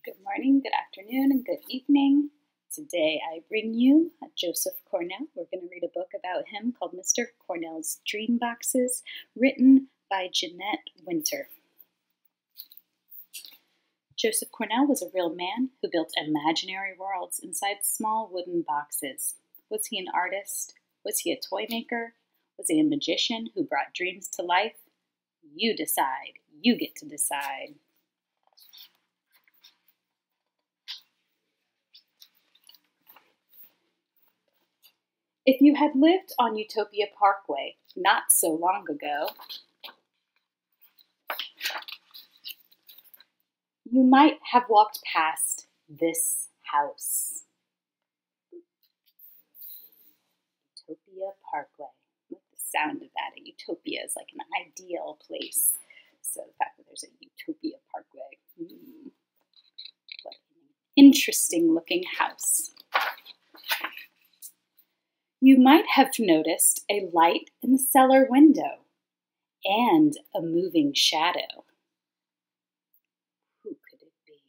Good morning, good afternoon, and good evening. Today I bring you Joseph Cornell. We're going to read a book about him called Mr. Cornell's Dream Boxes, written by Jeanette Winter. Joseph Cornell was a real man who built imaginary worlds inside small wooden boxes. Was he an artist? Was he a toy maker? Was he a magician who brought dreams to life? You decide. You get to decide. If you had lived on Utopia Parkway not so long ago, you might have walked past this house. Utopia Parkway. I like the sound of that. A utopia is like an ideal place. So the fact that there's a Utopia Parkway. What an interesting looking house. You might have noticed a light in the cellar window and a moving shadow. Who could it be?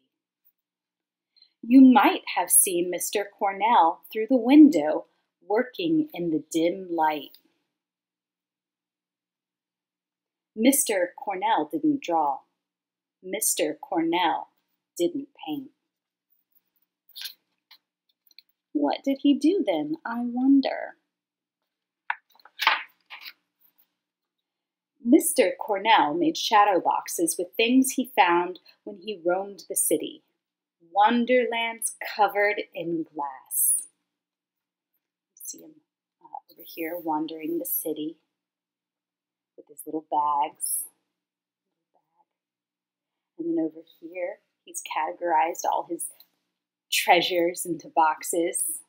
You might have seen Mr. Cornell through the window working in the dim light. Mr. Cornell didn't draw. Mr. Cornell didn't paint. What did he do then, I wonder? Mr. Cornell made shadow boxes with things he found when he roamed the city. Wonderlands covered in glass. You see him over here wandering the city with his little bags. And then over here, he's categorized all his treasures into boxes.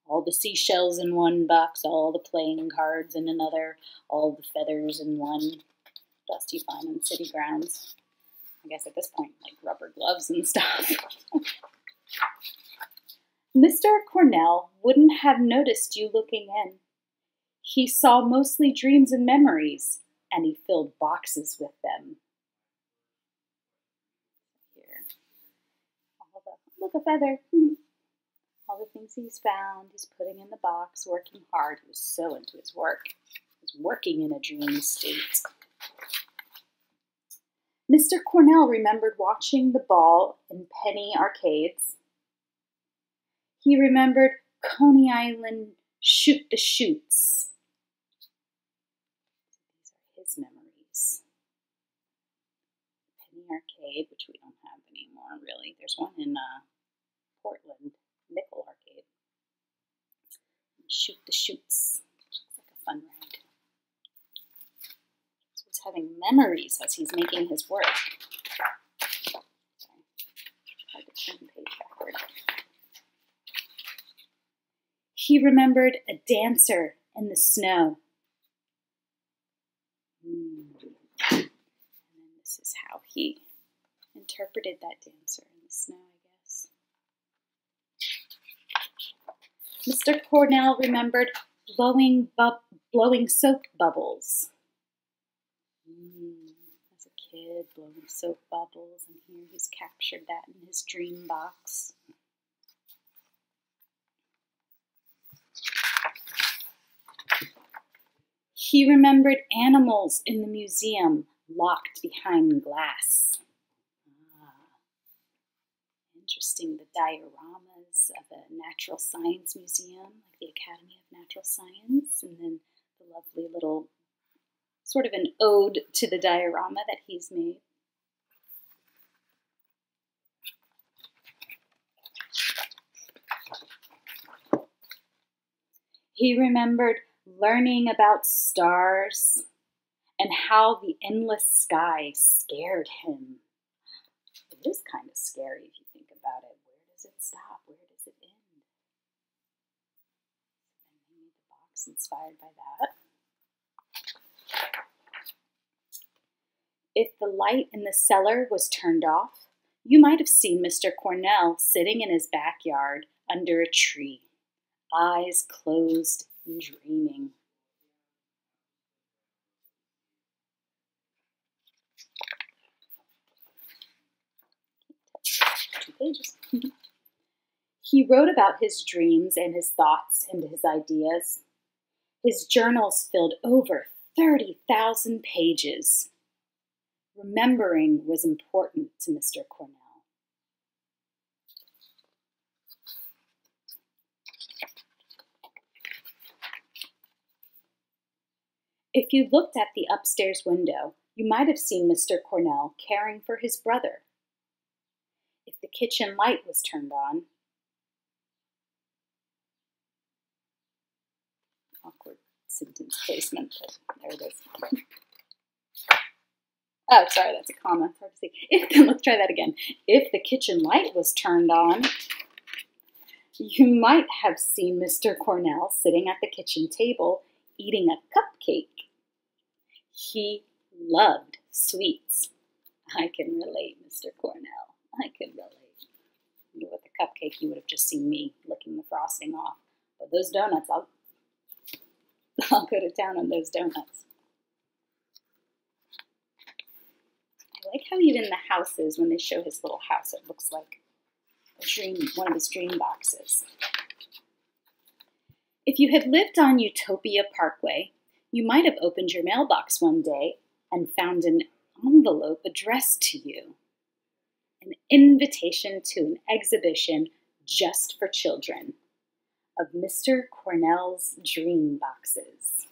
All the seashells in one box, all the playing cards in another, all the feathers in one. Dust you find on city grounds. I guess at this point, like rubber gloves and stuff. Mr. Cornell wouldn't have noticed you looking in. He saw mostly dreams and memories, and he filled boxes with them. Look, a feather. All the things he's found, he's putting in the box, working hard. He was so into his work. He was working in a dream state. Mr. Cornell remembered watching the ball in penny arcades. He remembered Coney Island shoot-the-chutes. These are his memories. Penny Arcade, which we don't have anymore, really. There's one in Portland, Nickel Arcade. Shoot-the-chutes. Looks like a fun ride. So he's having memories as he's making his work. Sorry. Hard to turn the page backward. He remembered a dancer in the snow. And then this is how he interpreted that dancer in the snow, I guess. Mr. Cornell remembered blowing soap bubbles. As a kid, blowing soap bubbles, and here he's captured that in his dream box. He remembered animals in the museum locked behind glass. Interesting, the dioramas of the Natural Science Museum, like the Academy of Natural Science, and then the lovely little sort of an ode to the diorama that he's made. He remembered learning about stars and how the endless sky scared him. It is kind of scary if you think about it. Where does it stop? Where does it end? And he made the box inspired by that. If the light in the cellar was turned off, you might have seen Mr. Cornell sitting in his backyard under a tree, eyes closed and dreaming. He wrote about his dreams and his thoughts and his ideas. His journals filled over 30,000 pages. Remembering was important to Mr. Cornell. If you looked at the upstairs window, you might have seen Mr. Cornell caring for his brother. If the kitchen light was turned on, awkward sentence placement, but there it is. Oh, sorry, that's a comma. It's hard to see. Let's try that again. If the kitchen light was turned on, you might have seen Mr. Cornell sitting at the kitchen table eating a cupcake. He loved sweets. I can relate, Mr. Cornell. I can relate. With the cupcake, you would have just seen me licking the frosting off. But those donuts, I'll go to town on those donuts. I like how even the houses, when they show his little house, it looks like one of his dream boxes. If you had lived on Utopia Parkway, you might have opened your mailbox one day and found an envelope addressed to you. An invitation to an exhibition just for children of Mr. Cornell's Dream Boxes.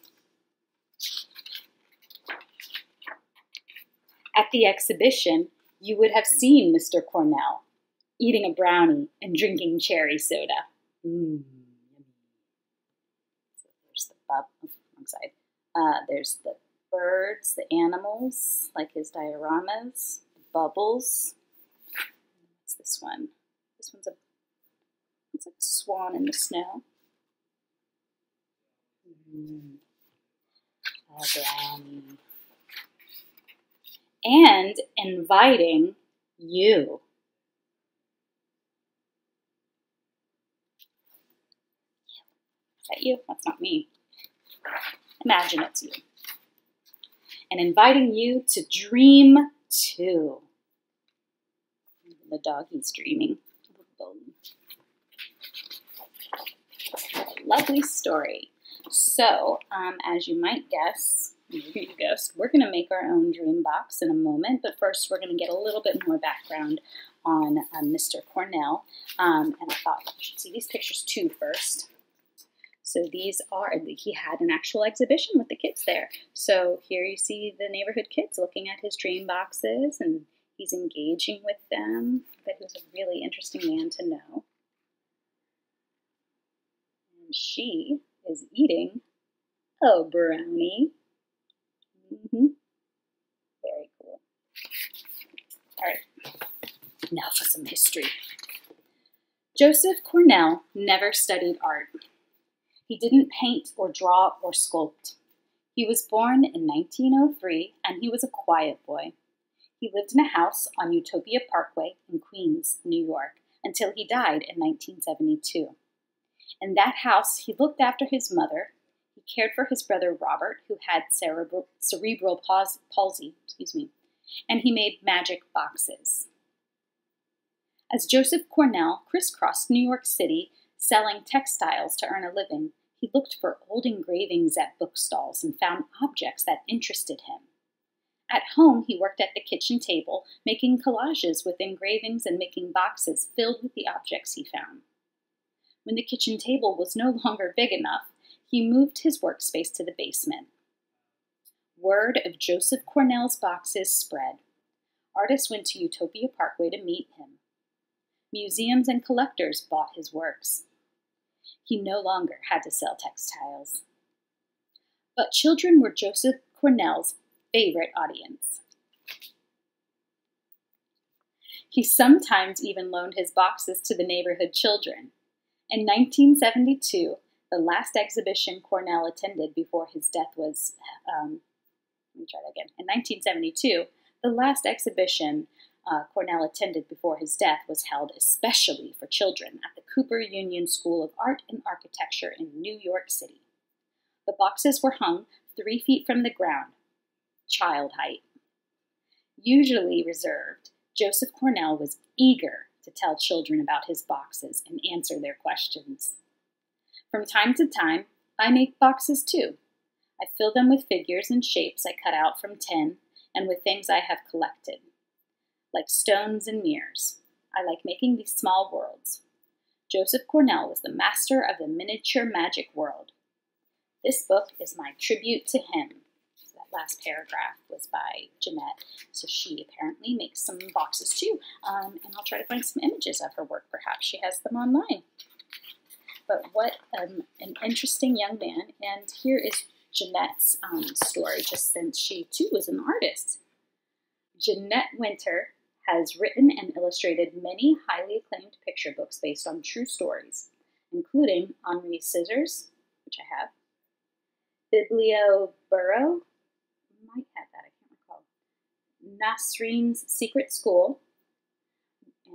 At the exhibition, you would have seen Mr. Cornell eating a brownie and drinking cherry soda. Yummy. So there's the wrong side. There's the birds, the animals, like his dioramas, the bubbles. What's this one? This one's it's like a swan in the snow. A brownie. And inviting you. Is that you? That's not me. Imagine it's you. And inviting you to dream too. The doggy's dreaming. Lovely story. So, as you might guess, we're going to make our own dream box in a moment, but first we're going to get a little bit more background on Mr. Cornell. And I thought you should see these pictures too first. So these are, he had an actual exhibition with the kids there. So here you see the neighborhood kids looking at his dream boxes, and he's engaging with them. But he was a really interesting man to know. And she is eating a brownie. Very cool. All right, now for some history. Joseph Cornell never studied art. He didn't paint or draw or sculpt. He was born in 1903, and he was a quiet boy. He lived in a house on Utopia Parkway in Queens, New York, until he died in 1972. In that house, he looked after his mother. He cared for his brother Robert, who had cerebral palsy, and he made magic boxes. As Joseph Cornell crisscrossed New York City, selling textiles to earn a living, he looked for old engravings at bookstalls and found objects that interested him. At home, he worked at the kitchen table, making collages with engravings and making boxes filled with the objects he found. When the kitchen table was no longer big enough, he moved his workspace to the basement. Word of Joseph Cornell's boxes spread. Artists went to Utopia Parkway to meet him. Museums and collectors bought his works. He no longer had to sell textiles. But children were Joseph Cornell's favorite audience. He sometimes even loaned his boxes to the neighborhood children. In 1972, the last exhibition Cornell attended before his death was, In 1972, the last exhibition Cornell attended before his death was held especially for children at the Cooper Union School of Art and Architecture in New York City. The boxes were hung 3 feet from the ground, child height. Usually reserved, Joseph Cornell was eager to tell children about his boxes and answer their questions. From time to time, I make boxes too. I fill them with figures and shapes I cut out from tin and with things I have collected, like stones and mirrors. I like making these small worlds. Joseph Cornell was the master of the miniature magic world. This book is my tribute to him. That last paragraph was by Jeanette, so she apparently makes some boxes too, and I'll try to find some images of her work. Perhaps she has them online. But what an interesting young man, and here is Jeanette's story, just since she too was an artist. Jeanette Winter has written and illustrated many highly acclaimed picture books based on true stories, including Henri Scissors, which I have, Biblio Burrow, might have that, I can't recall, Nasreen's Secret School,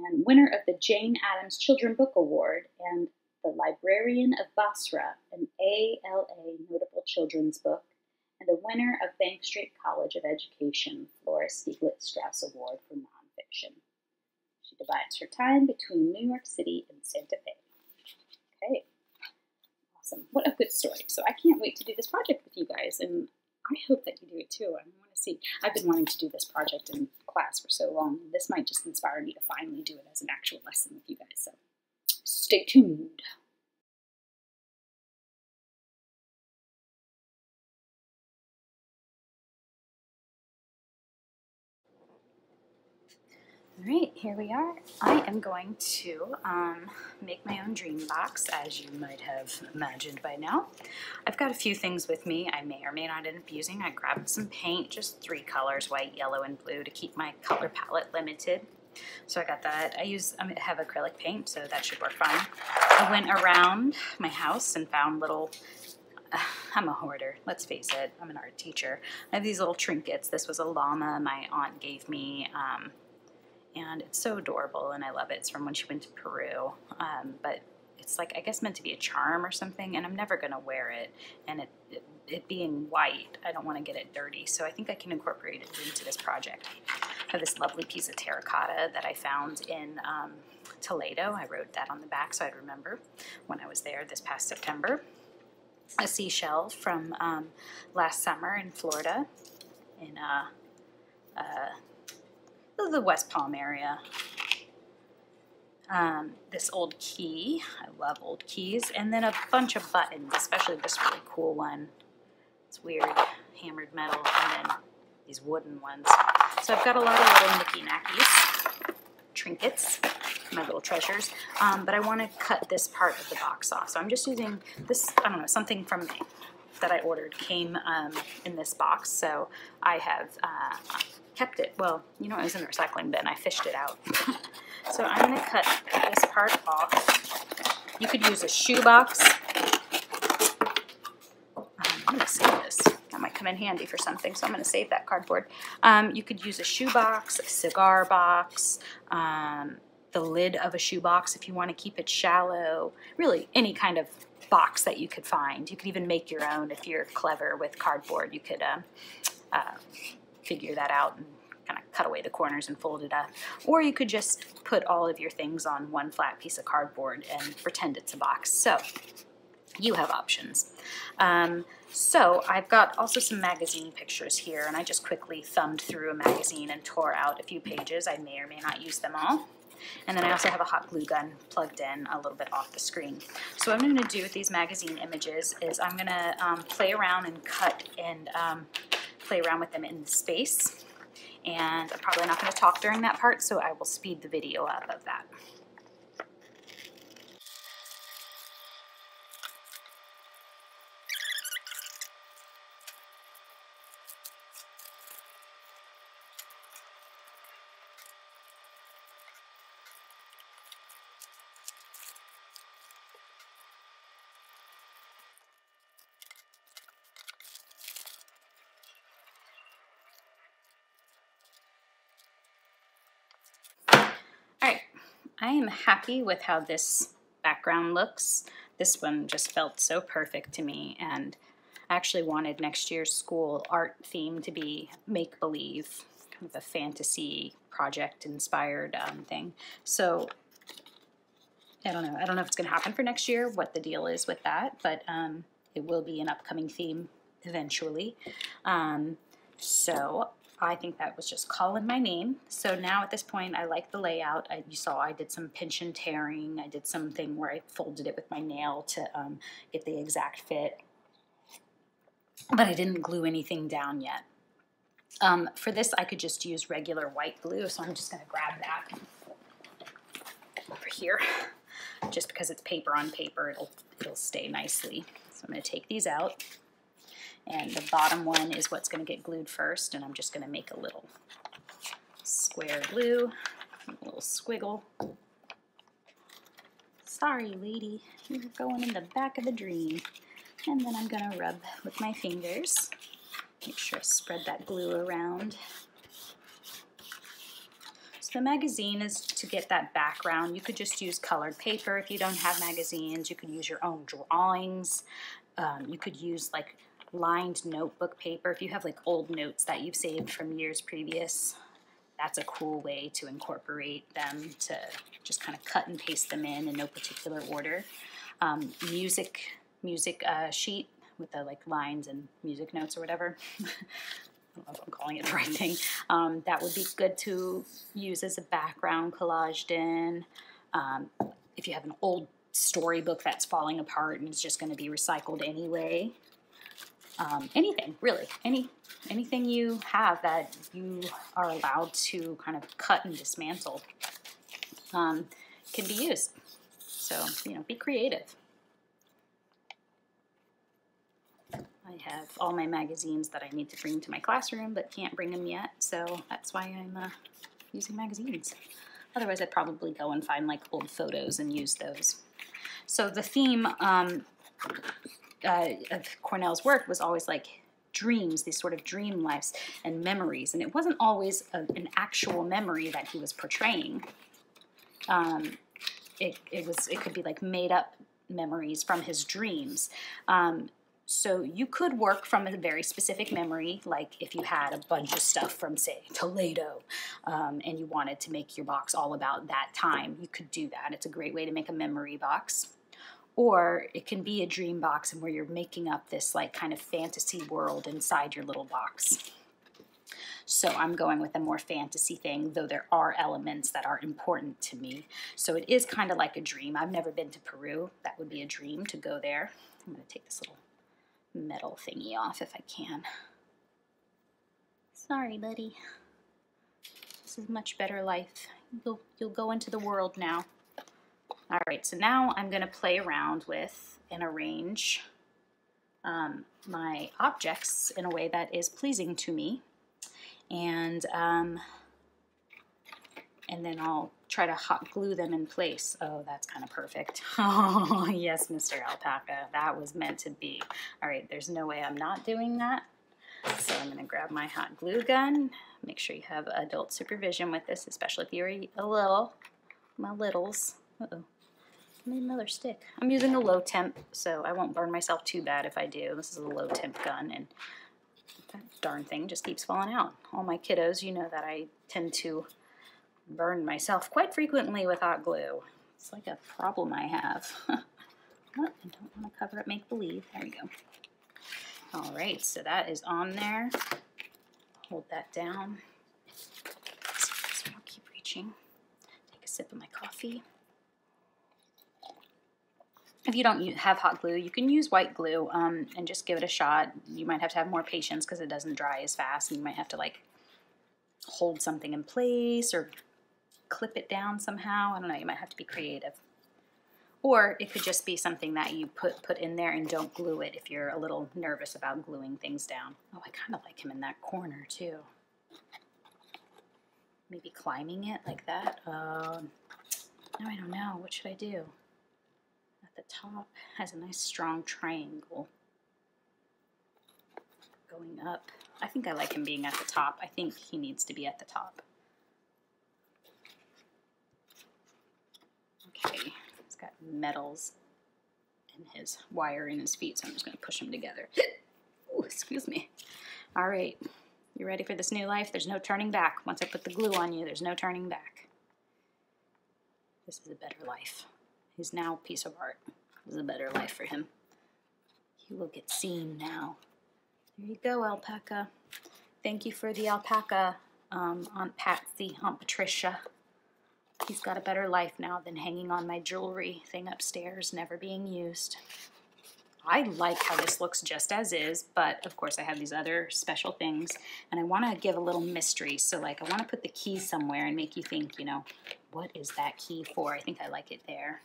and winner of the Jane Addams Children's Book Award, and The Librarian of Basra, an ALA notable children's book, and a winner of Bank Street College of Education Flora Stieglitz Strauss Award for Nonfiction. She divides her time between New York City and Santa Fe. Okay, awesome. What a good story. So I can't wait to do this project with you guys, and I hope that you do it too. I want to see. I've been wanting to do this project in class for so long. This might just inspire me to finally do it as an actual lesson with you guys. So stay tuned. All right, here we are. I am going to make my own dream box, as you might have imagined by now. I've got a few things with me I may or may not end up using. I grabbed some paint, just 3 colors, white, yellow, and blue, to keep my color palette limited. So I got that. I have acrylic paint, so that should work fine. I went around my house and found little, I'm a hoarder, let's face it, I'm an art teacher. I have these little trinkets. This was a llama my aunt gave me, and it's so adorable and I love it. It's from when she went to Peru, but it's like, I guess, meant to be a charm or something, and I'm never going to wear it, and it being white, I don't want to get it dirty, so I think I can incorporate it into this project. I have this lovely piece of terracotta that I found in Toledo. I wrote that on the back so I'd remember when I was there this past September. A seashell from last summer in Florida, in the West Palm area. This old key, I love old keys, and then a bunch of buttons, especially this really cool one. It's weird, hammered metal, and then these wooden ones. So I've got a lot of little knicky-knackies, trinkets, my little treasures, but I want to cut this part of the box off. So I'm just using this, I don't know, something from that I ordered came in this box, so I have kept it. Well, you know, it was in the recycling bin. I fished it out. So I'm going to cut this part off. You could use a shoebox. I'm going to save this. That might come in handy for something, so I'm going to save that cardboard. You could use a shoebox, a cigar box, the lid of a shoebox if you want to keep it shallow. Really, any kind of box that you could find. You could even make your own if you're clever with cardboard. You could figure that out and kind of cut away the corners and fold it up. Or you could just put all of your things on one flat piece of cardboard and pretend it's a box. So you have options. So I've got also some magazine pictures here, and I just quickly thumbed through a magazine and tore out a few pages. I may or may not use them all. And then I also have a hot glue gun plugged in a little bit off the screen. So what I'm going to do with these magazine images is I'm going to play around and cut and play around with them in the space. And I'm probably not going to talk during that part, so I will speed the video up of that. Alright, I am happy with how this background looks. This one just felt so perfect to me, and I actually wanted next year's school art theme to be make-believe, kind of a fantasy project inspired thing. So I don't know. I don't know if it's going to happen for next year, what the deal is with that, but it will be an upcoming theme eventually. So I think that was just calling my name. So now at this point, I like the layout. You saw I did some pinch and tearing. I did something where I folded it with my nail to get the exact fit. But I didn't glue anything down yet. For this, I could just use regular white glue, so I'm just going to grab that over here. Just because it's paper on paper, it'll stay nicely. So I'm going to take these out. And the bottom one is what's going to get glued first, and I'm just going to make a little square glue, a little squiggle. Sorry, lady, you're going in the back of the dream. And then I'm going to rub with my fingers. Make sure I spread that glue around. So the magazine is to get that background. You could just use colored paper if you don't have magazines. You could use your own drawings. You could use like lined notebook paper. If you have like old notes that you've saved from years previous, that's a cool way to incorporate them, to just kind of cut and paste them in no particular order. Music sheet with the like lines and music notes or whatever. I don't know if I'm calling it the right thing. That would be good to use as a background collaged in. If you have an old storybook that's falling apart and it's just going to be recycled anyway. Anything, really. Anything you have that you are allowed to kind of cut and dismantle can be used. So, you know, be creative. I have all my magazines that I need to bring to my classroom, but can't bring them yet, so that's why I'm using magazines. Otherwise, I'd probably go and find like old photos and use those. So the theme of Cornell's work was always like dreams, these sort of dream lives and memories, and it wasn't always an actual memory that he was portraying. It could be like made up memories from his dreams. So you could work from a very specific memory, like if you had a bunch of stuff from, say, Toledo, and you wanted to make your box all about that time, you could do that. It's a great way to make a memory box. Or it can be a dream box and where you're making up this like kind of fantasy world inside your little box. So I'm going with a more fantasy thing, though there are elements that are important to me. So it is kind of like a dream. I've never been to Peru. That would be a dream to go there. I'm going to take this little metal thingy off if I can. Sorry, buddy. This is much better life. You'll go into the world now. All right, so now I'm going to play around with and arrange my objects in a way that is pleasing to me, and then I'll try to hot glue them in place. Oh, that's kind of perfect. Oh, yes, Mr. Alpaca, that was meant to be. All right, there's no way I'm not doing that. So I'm going to grab my hot glue gun. Make sure you have adult supervision with this, especially if you're a little, my littles. Uh-oh. I made another stick. I'm using a low temp, so I won't burn myself too bad if I do. This is a low temp gun, and that darn thing just keeps falling out. All my kiddos, you know that I tend to burn myself quite frequently with hot glue. It's like a problem I have. Oh, I don't want to cover up make-believe. There we go. All right, so that is on there. Hold that down. So I'll keep reaching. Take a sip of my coffee. If you don't have hot glue, you can use white glue and just give it a shot. You might have to have more patience because it doesn't dry as fast, and you might have to like hold something in place or clip it down somehow. I don't know, you might have to be creative. Or it could just be something that you put in there and don't glue it if you're a little nervous about gluing things down. Oh, I kind of like him in that corner too. Maybe climbing it like that. No, I don't know. What should I do? At the top has a nice strong triangle going up. I think I like him being at the top. I think he needs to be at the top. Okay, he's got metals in his wire in his feet, so I'm just going to push them together. Oh, excuse me. All right, You ready for this new life? There's no turning back. Once I put the glue on you, there's no turning back. This is a better life. He's now a piece of art. This is a better life for him. He will get seen now. There you go, alpaca. Thank you for the alpaca, Aunt Patsy, Aunt Patricia. He's got a better life now than hanging on my jewelry thing upstairs, never being used. I like how this looks just as is, but of course I have these other special things, and I want to give a little mystery. So like I want to put the key somewhere and make you think, you know, what is that key for? I think I like it there.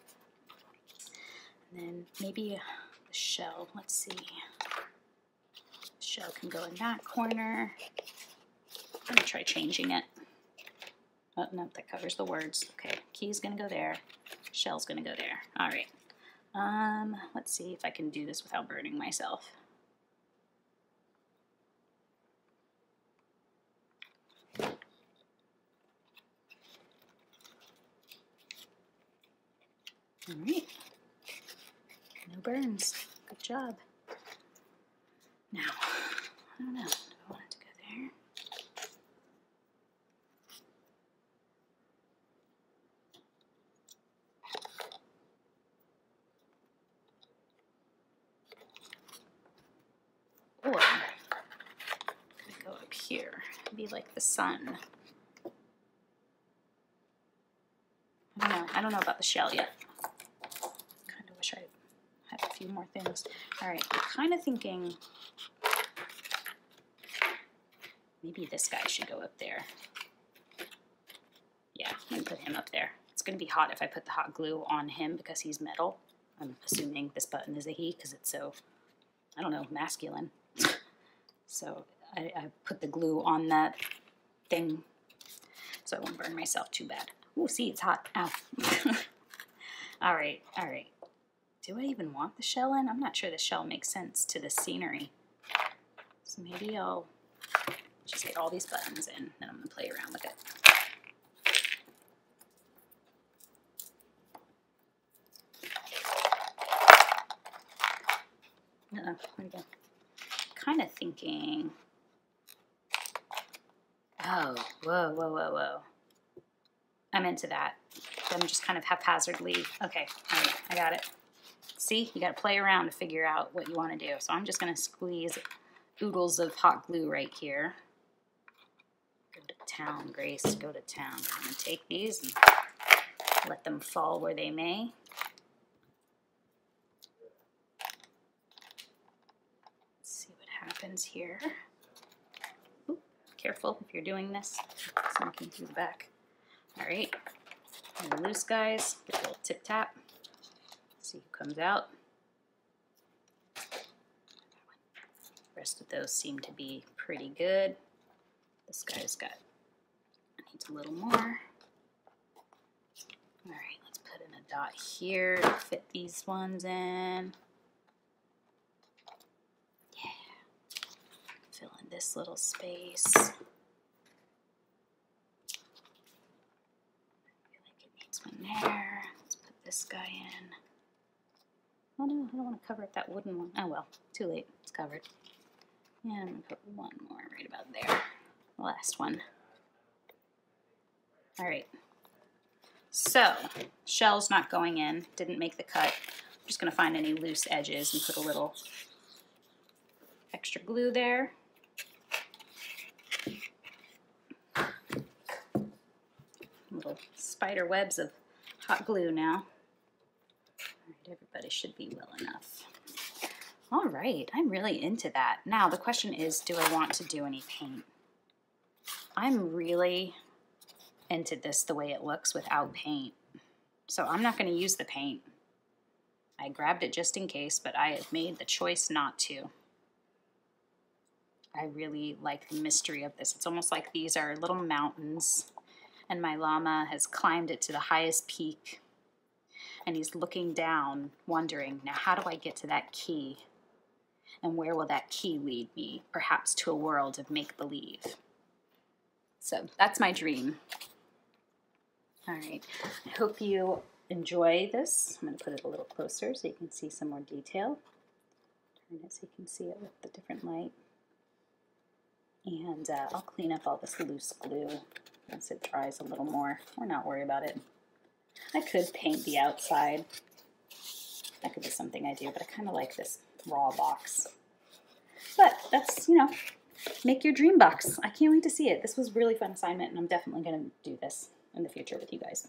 And then maybe the shell, let's see. The shell can go in that corner. I'm gonna try changing it. Oh, no, that covers the words. Okay, key's gonna go there. Shell's gonna go there. All right. Let's see if I can do this without burning myself. All right. No burns. Good job. Now, I don't know. Do I want it to go there? Or I'm gonna go up here, be like the sun. I don't know about the shell yet. Kind of wish I had a few more things. All right, I'm kind of thinking maybe this guy should go up there. Yeah, I'm gonna put him up there. It's gonna be hot if I put the hot glue on him because he's metal. I'm assuming this button is a he because it's so, I don't know, masculine. So I put the glue on that thing so I won't burn myself too bad. Ooh, see, it's hot. Ow. All right, all right. Do I even want the shell in? I'm not sure the shell makes sense to the scenery. So maybe I'll just get all these buttons in, and I'm gonna play around with it. There we go. Kind of thinking, oh, whoa, whoa, whoa, whoa. I'm into that. I'm just kind of haphazardly, okay, all right, I got it. See, you got to play around to figure out what you want to do. So I'm just going to squeeze oodles of hot glue right here. Go to town, Grace, go to town. I'm going to take these and let them fall where they may. Happens here. Ooh, careful if you're doing this. Sneaking through the back. All right, and the loose guys, get a little tip tap. See who comes out. The rest of those seem to be pretty good. This guy's got, needs a little more. All right, let's put in a dot here to fit these ones in. Fill in this little space. I feel like it needs one there. Let's put this guy in. Oh no, I don't want to cover up that wooden one. Oh well, too late. It's covered. And I'm going to put one more right about there. The last one. All right. So, shell's not going in. Didn't make the cut. I'm just going to find any loose edges and put a little extra glue there. Little spider webs of hot glue now. All right, everybody should be well enough. All right, I'm really into that. Now the question is, do I want to do any paint? I'm really into this the way it looks without paint. So I'm not going to use the paint. I grabbed it just in case, but I have made the choice not to. I really like the mystery of this. It's almost like these are little mountains, and my llama has climbed it to the highest peak, and he's looking down, wondering, now how do I get to that key? And where will that key lead me? Perhaps to a world of make-believe. So that's my dream. All right, I hope you enjoy this. I'm going to put it a little closer so you can see some more detail. Turn it so you can see it with the different light. And I'll clean up all this loose glue once it dries a little more, or not worry about it. I could paint the outside. That could be something I do, but I kind of like this raw box. But that's, you know, make your dream box. I can't wait to see it. This was a really fun assignment, and I'm definitely going to do this in the future with you guys.